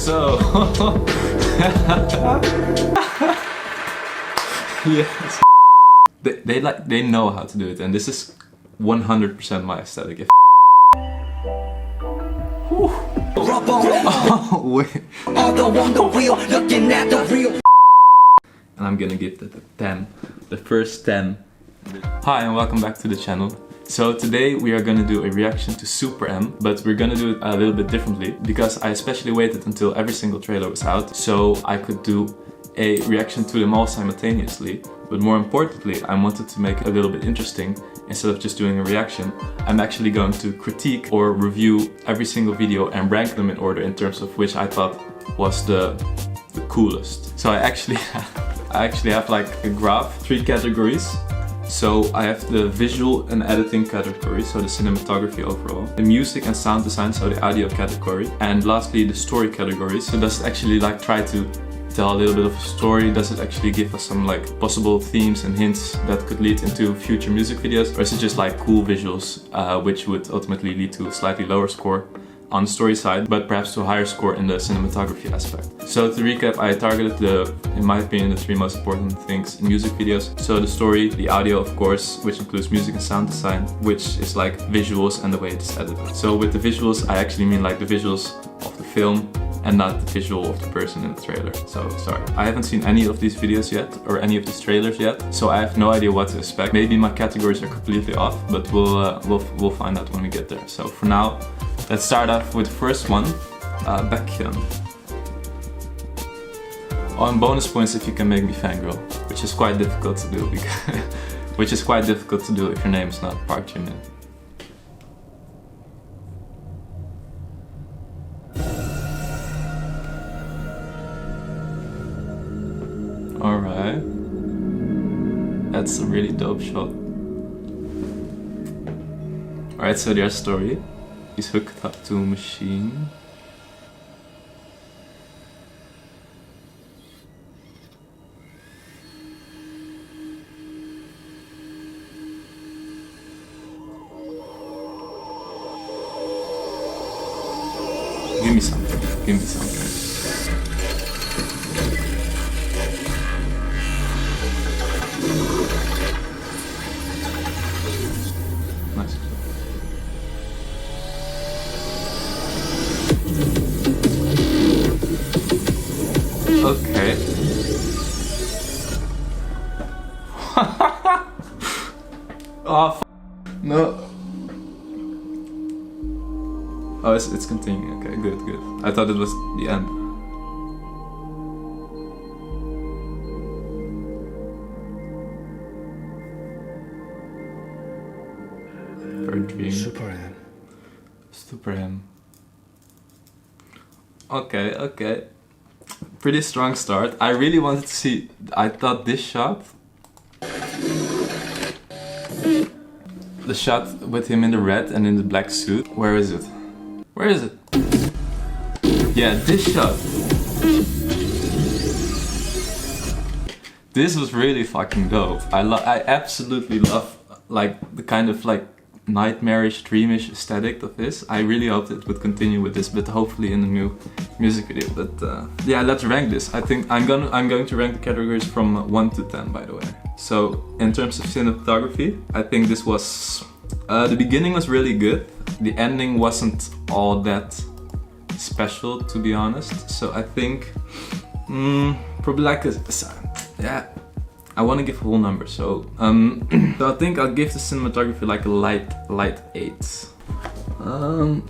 So yes, they know how to do it, and this is 100% my aesthetic. Oh, wait. And I'm gonna give that a 10, the first 10. Hi and welcome back to the channel. So today we are gonna do a reaction to SuperM, but we're gonna do it a little bit differently because I especially waited until every single trailer was out so I could do a reaction to them all simultaneously. But more importantly, I wanted to make it a little bit interesting. Instead of just doing a reaction, I'm actually going to critique or review every single video and rank them in order in terms of which I thought was the coolest. So I actually have like a graph, 3 categories. So I have the visual and editing category, so the cinematography overall, the music and sound design, so the audio category, and lastly the story category. So does it actually like try to tell a little bit of a story? Does it actually give us some like possible themes and hints that could lead into future music videos? Or is it just like cool visuals which would ultimately lead to a slightly lower score on the story side, but perhaps to a higher score in the cinematography aspect? So to recap, I targeted in my opinion, the 3 most important things in music videos. So the story, the audio of course, which includes music and sound design, which is like visuals and the way it's edited. So with the visuals, I actually mean like the visuals of the film and not the visual of the person in the trailer. So sorry, I haven't seen any of these videos yet or any of these trailers yet, so I have no idea what to expect. Maybe my categories are completely off, but we'll find out when we get there. So for now, let's start off with the first one, Baekhyun. Oh, and bonus points if you can make me fangirl, which is quite difficult to do which is quite difficult to do if your name is not Park Jimin. Alright, that's a really dope shot. Alright, so their story. He's hooked up to a machine. Give me something, give me something. Nice. Okay. Oh, no. Oh, it's continuing. Okay, good, good. I thought it was the end. Dream. SuperM. SuperM. Okay, okay. Pretty strong start. I really wanted to see. I thought this shot, the shot with him in the red and in the black suit. Where is it? Where is it? Yeah, this shot. This was really fucking dope. I absolutely love like the kind of like nightmarish, dreamish aesthetic of this. I really hoped it would continue with this, but hopefully in the new music video. But yeah, let's rank this. I think I'm going to rank the categories from 1 to 10, by the way. So in terms of cinematography, I think this was the beginning was really good. The ending wasn't all that special, to be honest. So I think probably like yeah. I want to give a whole number, so so I think I'll give the cinematography like a light 8.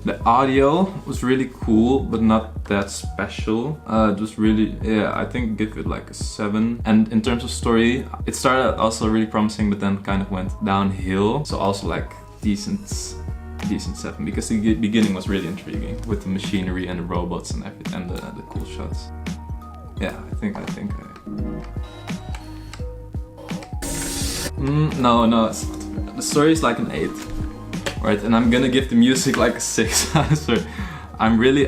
The audio was really cool, but not that special. It was really, yeah, I think give it like a 7. And in terms of story, it started out also really promising, but then kind of went downhill. So also like decent 7, because the beginning was really intriguing with the machinery and the robots and everything, and the cool shots. Yeah, I think no, it's not. The story is like an 8, right? And I'm gonna give the music like a 6. So I'm really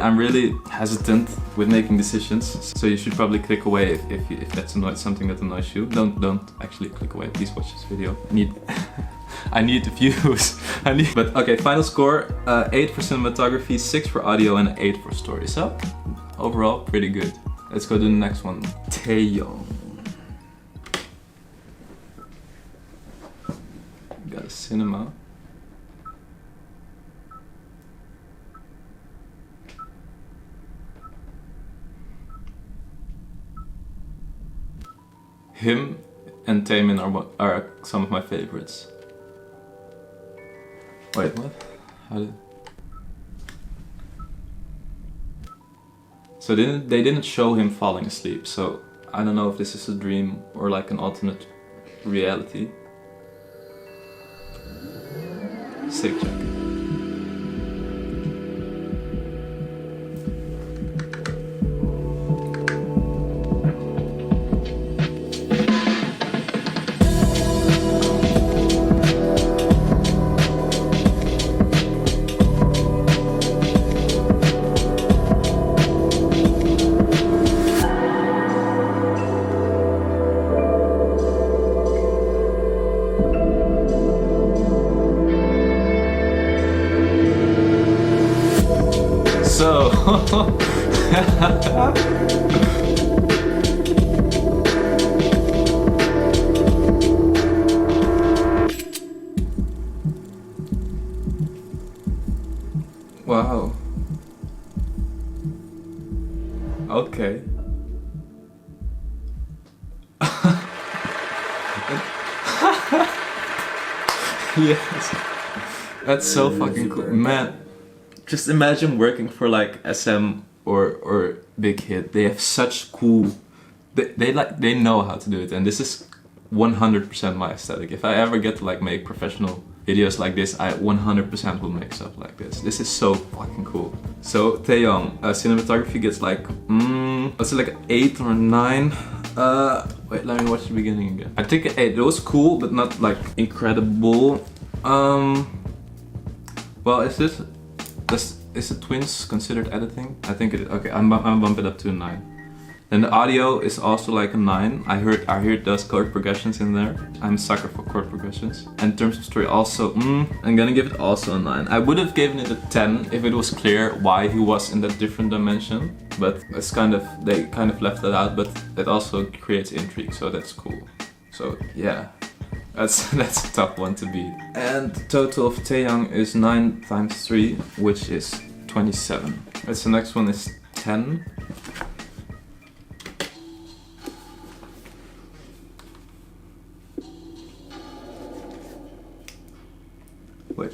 hesitant with making decisions. So you should probably click away if that's something that annoys you. Don't actually click away. Please watch this video. I need the views. But okay, final score: 8 for cinematography, 6 for audio, and 8 for story. So overall, pretty good. Let's go to the next one. Taeyong. Got a cinema. Him and Taemin are some of my favorites. Wait, what? How did... So they didn't show him falling asleep, so I don't know if this is a dream or like an alternate reality. Sick jacket. So, wow. Okay. Yes. That's so fucking cool, man. Just imagine working for like SM or Big Hit. They have such cool. They know how to do it, and this is 100% my aesthetic. If I ever get to like make professional videos like this, I 100% will make stuff like this. This is so fucking cool. So Taeyong, cinematography gets like let's say like an 8 or a 9. Wait, let me watch the beginning again. I think an 8. It was cool, but not like incredible. Well, is the twins considered editing? I think it is. Okay, I'm bump it up to a 9. Then the audio is also like a 9. I heard it does chord progressions in there. I'm a sucker for chord progressions. And in terms of story also, I'm gonna give it also a 9. I would have given it a 10 if it was clear why he was in that different dimension. But it's they kind of left that out, but it also creates intrigue, so that's cool. So yeah. That's a tough one to beat. And the total of Taeyong is 9 times 3, which is 27. That's the next one is 10. Wait.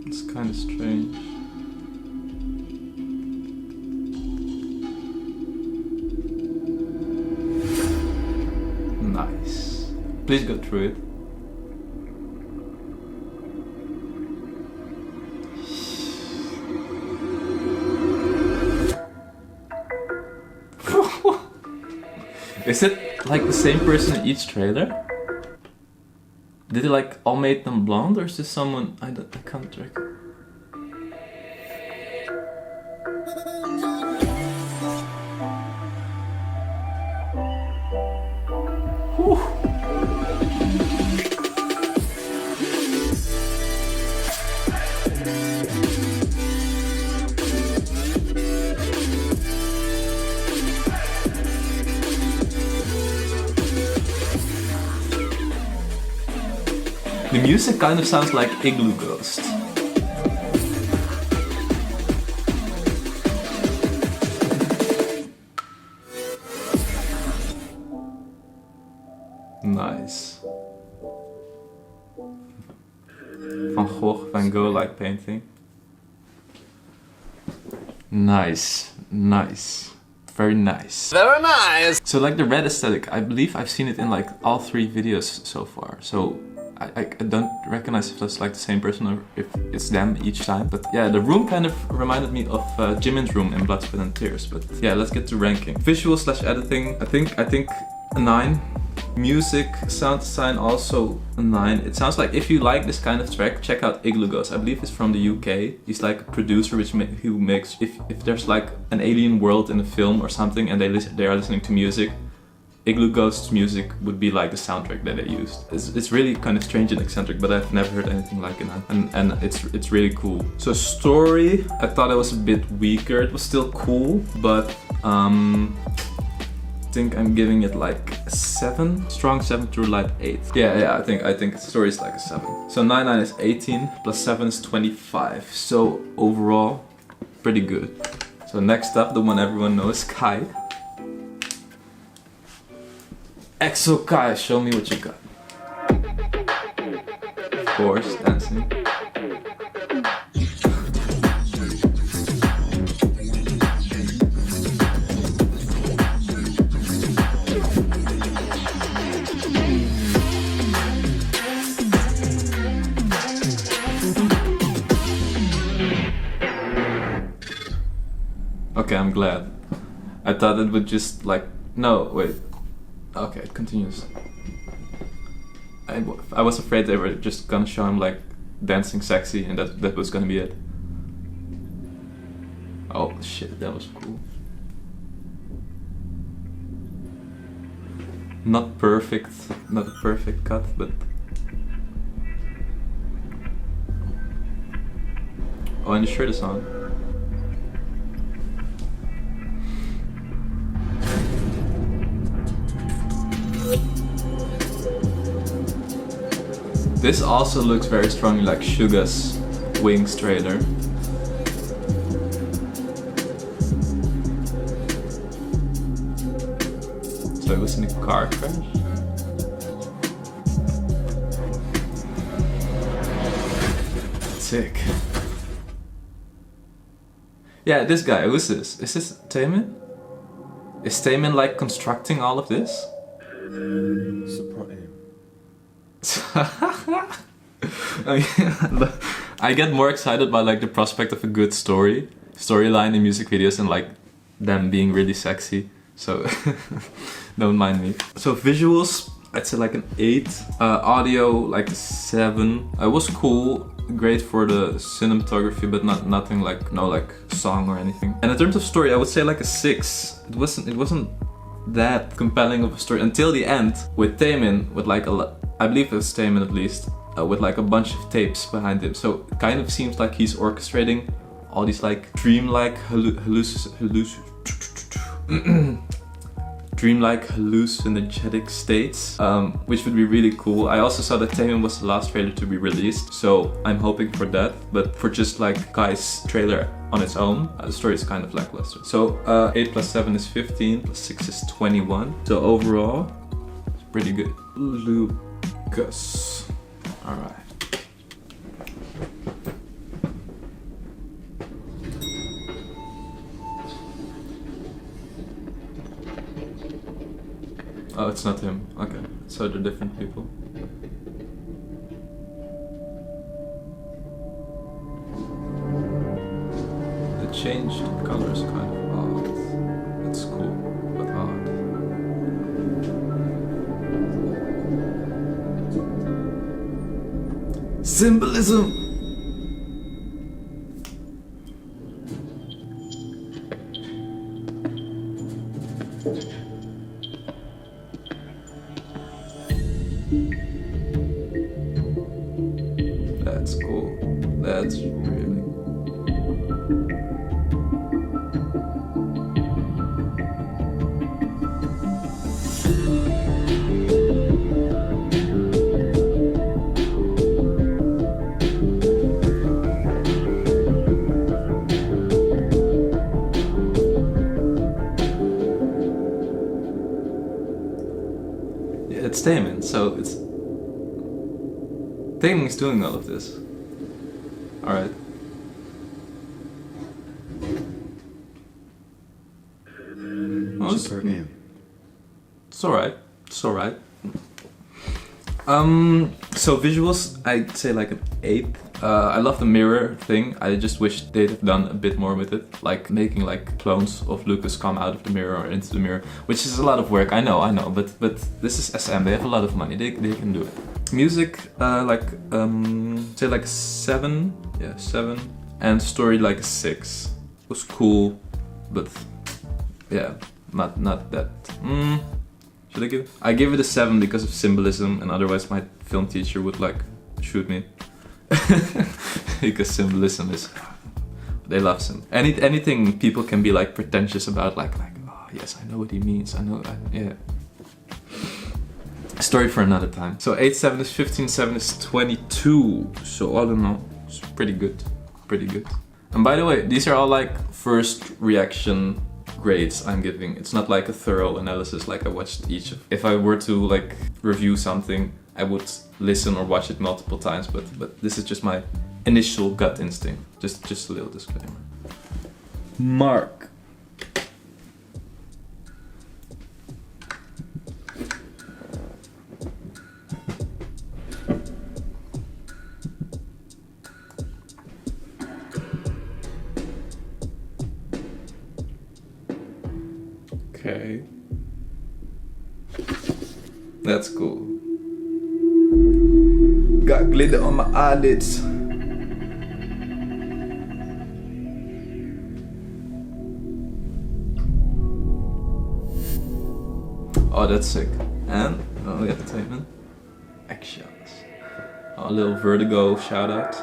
It's kind of strange. Nice. Please go through it. Is it like the same person in each trailer? Did they like all make them blonde, or is this someone I can't track? The music kind of sounds like Igloo Ghost. Nice. Van Gogh like painting. Nice, nice. Very nice. Very nice! So like the red aesthetic, I believe I've seen it in like all 3 videos so far. So I don't recognize if that's like the same person or if it's them each time. But yeah, the room kind of reminded me of Jimin's room in Blood, Sweat and Tears. But yeah, let's get to ranking. Visual / editing, I think a 9. Music, sound design also a 9. It sounds like if you like this kind of track, check out Igloo Ghost. I believe he's from the UK. He's like a producer who makes, if there's like an alien world in a film or something and they are listening to music, Igloo Ghost's music would be like the soundtrack that they used. It's really kind of strange and eccentric, but I've never heard anything like it, and it's really cool. So story, I thought it was a bit weaker. It was still cool, but I think I'm giving it like a 7. Strong 7 through light 8. Yeah, I think the story is like a 7. So 9 is 18, plus 7 is 25. So overall, pretty good. So next up, the one everyone knows, Kai. EXO Kai, show me what you got. Of course, dancing. Okay, I'm glad. I thought it would just like... No, wait. Okay, it continues. I was afraid they were just gonna show him like dancing sexy and that was gonna be it. Oh shit, that was cool. Not a perfect cut, but... Oh, and the shirt is on. This also looks very strongly like Suga's Wings trailer. So it was in a car crash? Sick. Yeah, this guy, who's this? Is this Taemin? Is Taemin like constructing all of this? SuperM. I get more excited by like the prospect of a good storyline in music videos and like them being really sexy. So don't mind me. So visuals, I'd say like an 8. Audio like a 7. It was cool, great for the cinematography, but nothing like no like song or anything. And in terms of story, I would say like a 6. It wasn't that compelling of a story until the end with Taemin with like I believe it was Taemin at least, with like a bunch of tapes behind him. So it kind of seems like he's orchestrating all these like dreamlike hallucinogenic states, which would be really cool. I also saw that Taemin was the last trailer to be released, so I'm hoping for that. But for just like Kai's trailer on its own, the story is kind of lackluster. So 8 plus 7 is 15, plus 6 is 21. So overall, it's pretty good. Lucas. Alright. Oh, it's not him. Okay, so they're different people. The changed color is kind of odd. It's cool, but odd. Symbolism! That's cool. That's really... Yeah, it's Taemin, so it's... Taemin is doing all of this. Alright. Oh, SuperM. it's alright. It's alright. So visuals, I'd say like an 8. I love the mirror thing. I just wish they'd have done a bit more with it. Like making like clones of Lucas come out of the mirror or into the mirror, which is a lot of work. I know, but this is SM. They have a lot of money. They can do it. Music, say like a 7. Yeah, 7. And story like a 6. It was cool, but yeah, not that. Did I give? I give it a 7 because of symbolism, and otherwise my film teacher would like shoot me. Because symbolism is, they love anything people can be like pretentious about, like oh yes, I know what he means. Yeah. Story for another time. So 8/7 is 15, 7 is 22. So I don't know. It's pretty good. Pretty good. And by the way, these are all like first reaction grades I'm giving. It's not like a thorough analysis like I watched each of. If I were to like review something, I would listen or watch it multiple times, but this is just my initial gut instinct. Just a little disclaimer. Mark. Okay. That's cool. Got glitter on my eyelids. Oh, that's sick. And, oh yeah, Taemin. Actions. Oh, a little Vertigo shout out.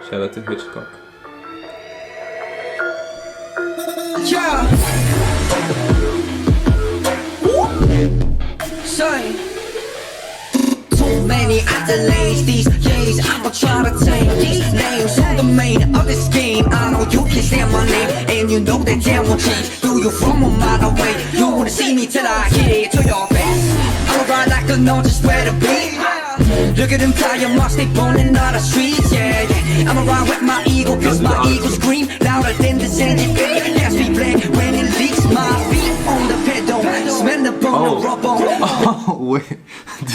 Shout out to Hitchcock. Yeah. Say. Too many accolades these days. I'ma try to take these names on the main of this game. I know you can stand my name, and you know that damn will change. Do you from a mile away? You wanna see me till I hit it to your face. I'ma ride like a no, just where to be. Look at them tire marks, they burning out the streets, yeah. I'ma ride with my ego, cause my ego scream louder than the Sandy Bay. Let's be black when it leaks, my feet on the pedal. Smell the bone, the rubber. Oh, wait.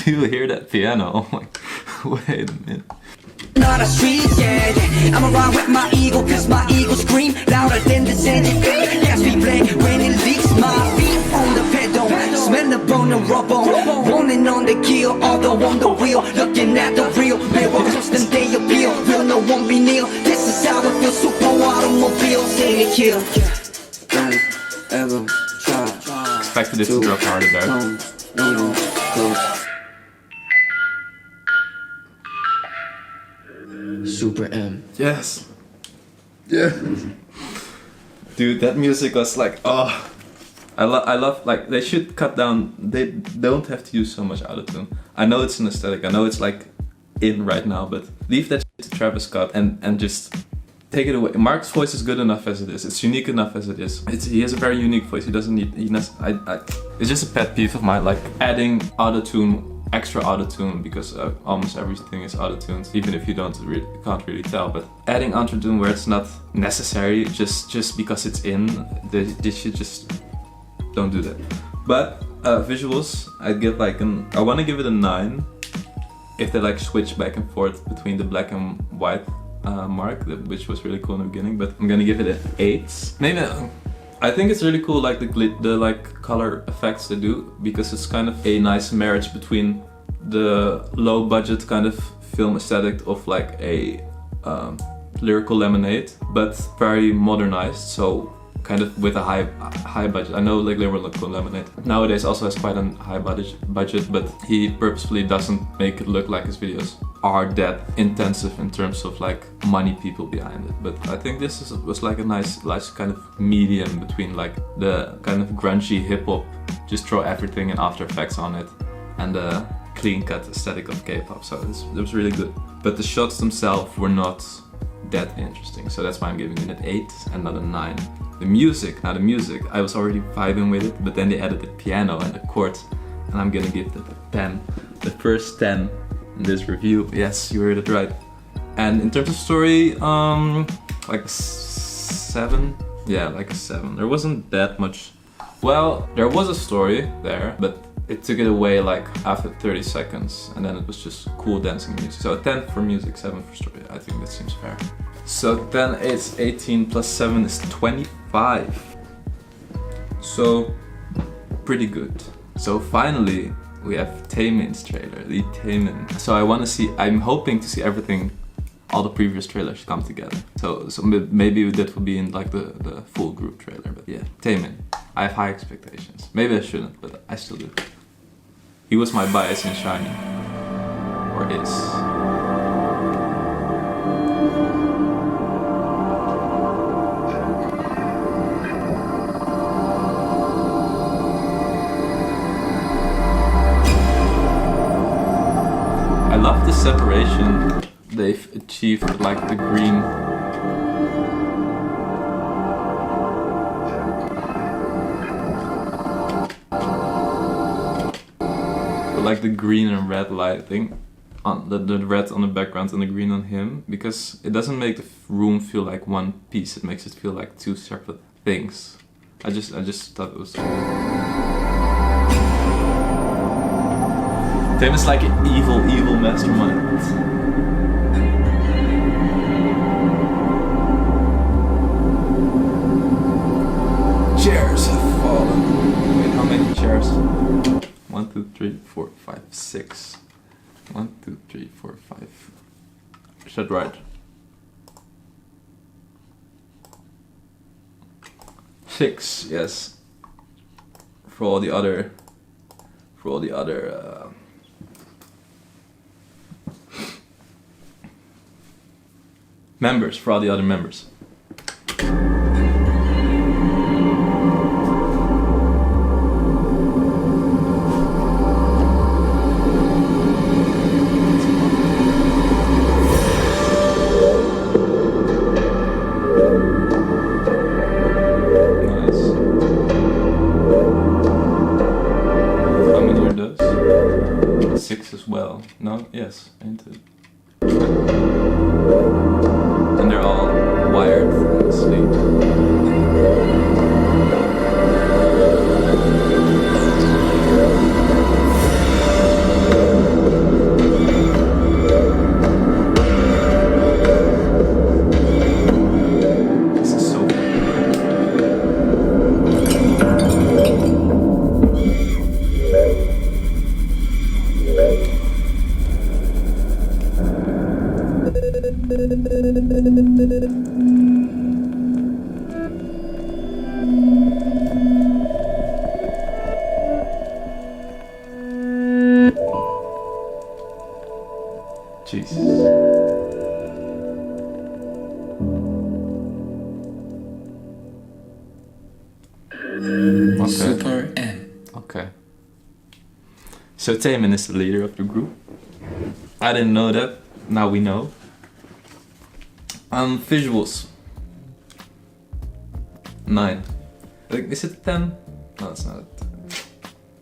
Do you hear that piano? Oh my, wait a minute. Not the streets, yeah. I'ma ride with my ego, cause my ego scream louder than the Sandy Bay. Let's be black when it leaks, my feet on the pedal. Smell the bone, the rubber. Rolling on the kill, although on the wheel. Looking at the real mirror, custom they appeal. Real no one be nil. This is how it feels, super automobile. Say it kill. Don't ever try. Expected this to drop harder there. SuperM. Yes. Yeah. Dude, that music was like, oh. I love, like, they should cut down, they don't have to use so much autotune. I know it's an aesthetic, I know it's like in right now, but leave that shit to Travis Scott and just take it away. Mark's voice is good enough as it is, it's unique enough as it is. He has a very unique voice, he doesn't need, it's just a pet peeve of mine, like adding autotune, extra autotune, because almost everything is autotuned, even if you can't really tell, but adding autotune where it's not necessary, just because it's in, they should just don't do that. But visuals, I'd give like I want to give it a 9 if they like switch back and forth between the black and white mark, which was really cool in the beginning, but I'm gonna give it an 8. Maybe I think it's really cool, like the like color effects they do, because it's kind of a nice marriage between the low budget kind of film aesthetic of like a Lyrical Lemonade, but very modernized, so kind of with a high budget. I know like Lyrical Lemonade nowadays also has quite a high budget, but he purposefully doesn't make it look like his videos are that intensive in terms of like money people behind it. But I think this was like a nice kind of medium between like the kind of grungy hip hop, just throw everything in After Effects on it, and the clean cut aesthetic of K-pop. So it was really good. But the shots themselves were not that interesting, so that's why I'm giving it an 8 and not a 9. The music, I was already vibing with it, but then they added the piano and the chords, and I'm gonna give it a 10. The first 10 in this review. Yes, you heard it right. And in terms of story, like a 7. Yeah, like a 7. There wasn't that much. Well, there was a story there, but it took it away like after 30 seconds, and then it was just cool dancing music. So a 10 for music, 7 for story. I think that seems fair. So then it's 18 plus 7 is 25. So pretty good. So finally we have Taemin's trailer, the Taemin. So I'm hoping to see everything, all the previous trailers come together. So maybe that will be in like the full group trailer, but yeah, Taemin. I have high expectations. Maybe I shouldn't, but I still do. He was my bias in Shiny. Or is. I love the separation they've achieved with like the green. Like the green and red lighting on the red on the background and the green on him, because it doesn't make the room feel like one piece, it makes it feel like two separate things. I just thought it was cool. Taemin is like an evil mastermind. Chairs have fallen. Wait, how many chairs? 1, 2, 3, 4, 5, 6. 1, 2, 3, 4, 5. Is that right? 6, yes. For all the other members, for all the other members. As well. No? Yes, ain't it? And they're all wired asleep. This is so Jesus. Okay. SuperM. Okay. So Taemin is the leader of the group. I didn't know that. Now we know. Visuals. 9. Is it 10? No, it's not a 10.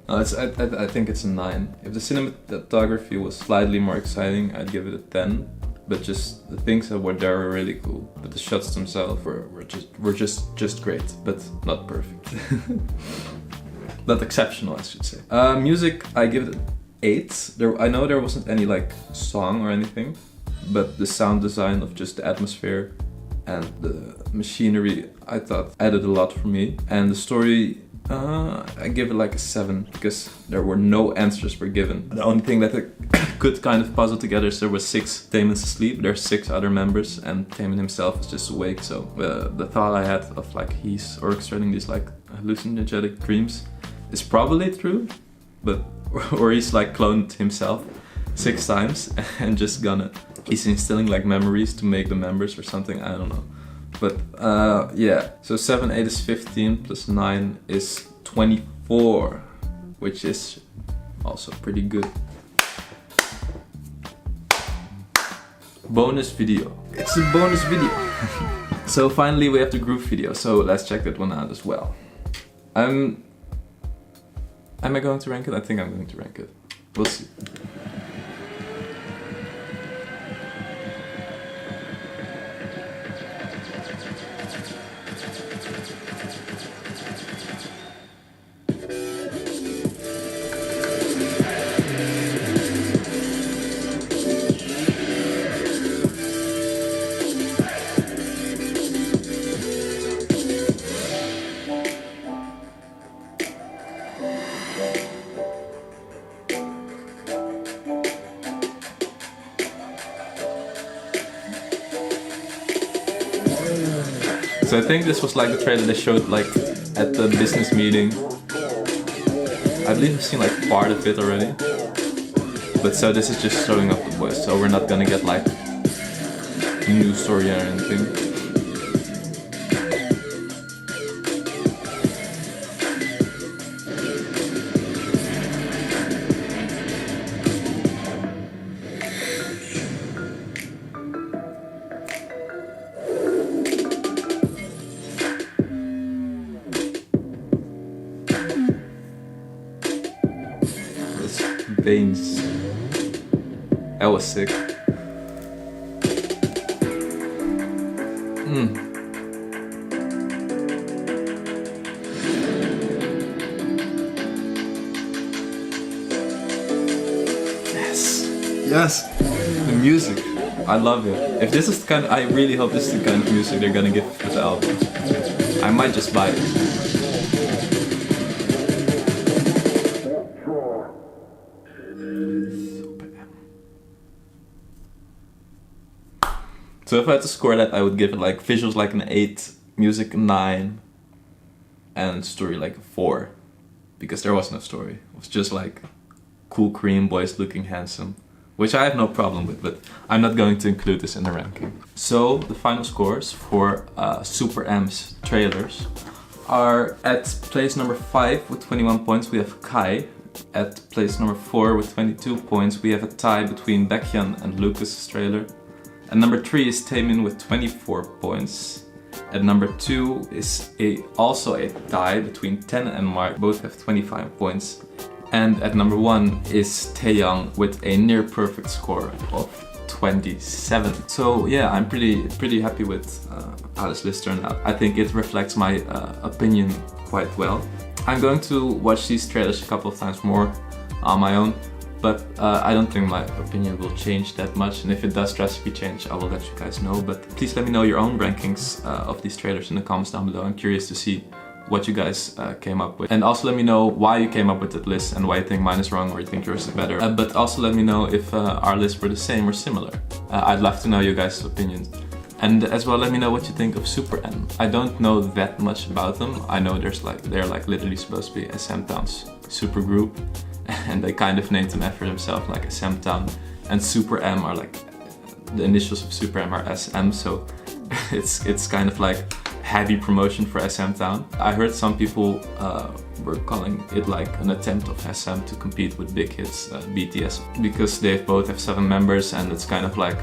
No, I think it's a 9. If the cinematography was slightly more exciting, I'd give it a 10. But just the things that were there were really cool. But the shots themselves were just great, but not perfect. Not exceptional, I should say. Music, I give it an 8. I know there wasn't any like song or anything, but the sound design of just the atmosphere and the machinery, I thought added a lot for me. And the story, I give it like a 7 because there were no answers were given. The only thing that I could kind of puzzle together is there were 6 Taemins asleep, there are 6 other members, and Taemin himself is just awake. So the thought I had of like he's orchestrating these like hallucinogenic dreams is probably true, but or he's like cloned himself 6 times and just he's instilling like memories to make the members or something, I don't know. But yeah, so 7, 8 is 15 plus 9 is 24, which is also pretty good. Bonus video. It's a bonus video. So finally we have the group video, so let's check that one out as well. Am I going to rank it? I think I'm going to rank it. We'll see. So I think this was like the trailer they showed like at the business meeting. I believe I've seen like part of it already. But so this is just showing off the boys, so we're not gonna get like a new story or anything. Veins. That was sick. Yes, the music. I love it. If this is the kind of, I really hope this is the kind of music they're gonna give for the album. I might just buy it. So if I had to score that, I would give it like visuals like an 8, music a 9, and story like a 4. Because there was no story. It was just like cool Korean boys looking handsome. Which I have no problem with, but I'm not going to include this in the ranking. So the final scores for SuperM's trailers are at place number 5 with 21 points we have Kai. At place number 4 with 22 points we have a tie between Baekhyun and Lucas' trailer. At number 3 is Taemin with 24 points. At number 2 is also a tie between Ten and Mark, both have 25 points. And at number 1 is Taeyong with a near perfect score of 27. So yeah, I'm pretty happy with how this list turned out. I think it reflects my opinion quite well. I'm going to watch these trailers a couple of times more on my own. But I don't think my opinion will change that much, and if it does drastically change, I will let you guys know. But please let me know your own rankings of these trailers in the comments down below. I'm curious to see what you guys came up with. And also let me know why you came up with that list and why you think mine is wrong or you think yours is better. But also let me know if our lists were the same or similar. I'd love to know your guys' opinions. And as well, let me know what you think of SuperM. I don't know that much about them. I know they're like literally supposed to be SM Town's super group. And they kind of named them after themselves, like SM Town, and SuperM are like the initials of SuperM are SM, so it's kind of like heavy promotion for SM Town. I heard some people were calling it like an attempt of SM to compete with big hits BTS, because they both have 7 members, and it's kind of like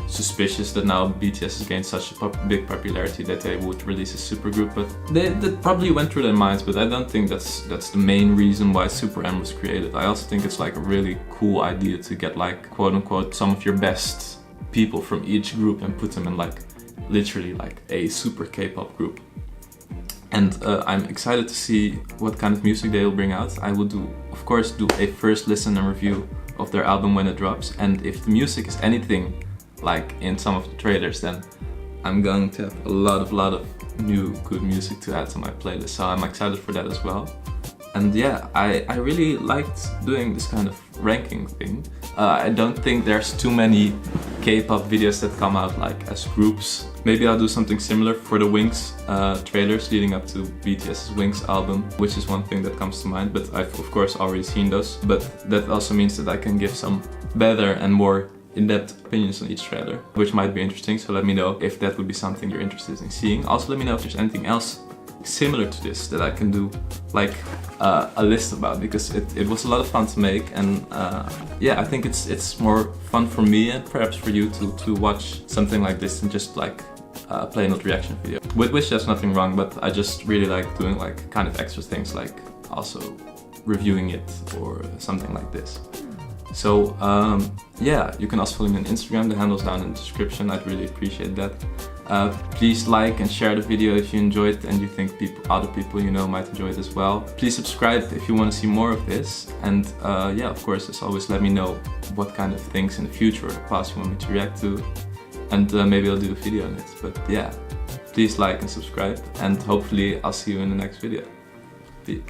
suspicious that now BTS has gained such a big popularity that they would release a supergroup, but that probably went through their minds, but I don't think that's the main reason why SuperM was created. I also think it's like a really cool idea to get like quote unquote some of your best people from each group and put them in like literally like a super K-pop group. And I'm excited to see what kind of music they will bring out. I will of course do a first listen and review of their album when it drops, and if the music is anything like in some of the trailers, then I'm going to have a lot of new good music to add to my playlist, so I'm excited for that as well. And yeah, I really liked doing this kind of ranking thing. I don't think there's too many K-pop videos that come out like as groups. Maybe I'll do something similar for the Wings trailers leading up to BTS's Wings album, which is one thing that comes to mind, but I've of course already seen those. But that also means that I can give some better and more in-depth opinions on each trailer, which might be interesting, so let me know if that would be something you're interested in seeing. Also let me know if there's anything else similar to this that I can do like a list about, because it was a lot of fun to make, and yeah, I think it's more fun for me and perhaps for you to watch something like this and just like play an reaction video. With which there's nothing wrong, but I just really like doing like kind of extra things, like also reviewing it or something like this. So yeah, you can also follow me on Instagram, the handle's down in the description, I'd really appreciate that. Please like and share the video if you enjoyed it and you think other people you know might enjoy it as well. Please subscribe if you want to see more of this, and yeah, of course, as always, let me know what kind of things in the future or the past you want me to react to, and maybe I'll do a video on it. But yeah, please like and subscribe, and hopefully I'll see you in the next video. Peace.